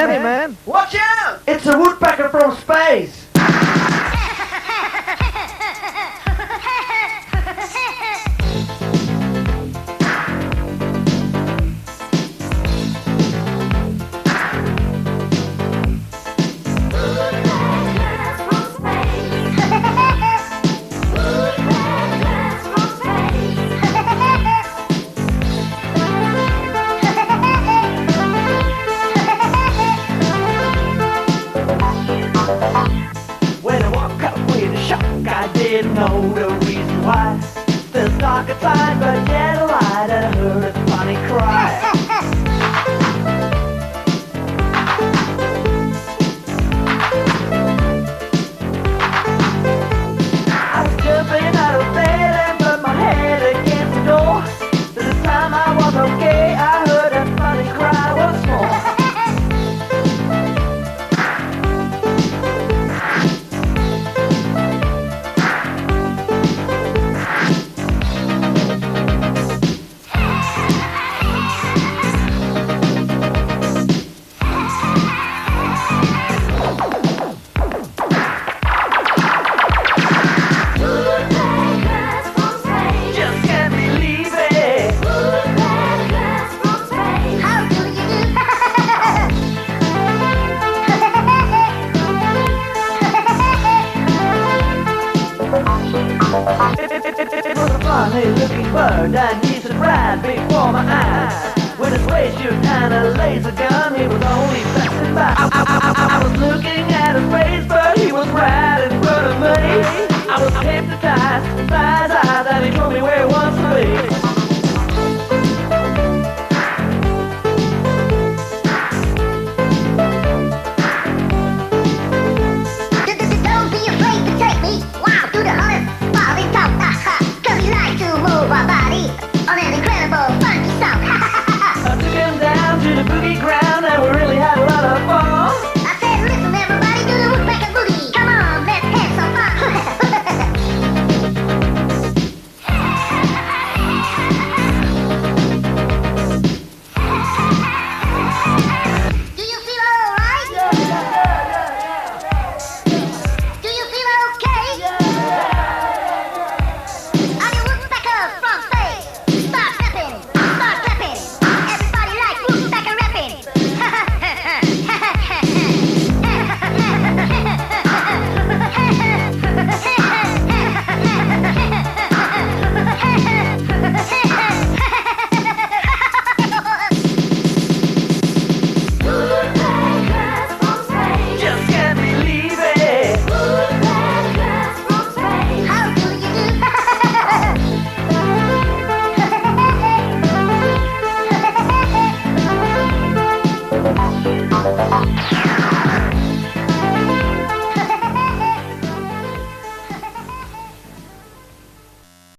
man. Watch out! It's a woodpecker from space. When I woke up with a shock, I didn't know the reason why. There's dark outside, but yet a light, and I heard a funny cry. I was jumping out of bed and put my head against the door. This time I was okay, I heard a funny cry once more. It was a funny-looking bird, and he stood right before my eyes. With his waist shoot and a laser gun, he was only passing by. I was looking at his face, but he was right in front of me. I was hypnotized by his eyes, and he told me where it was.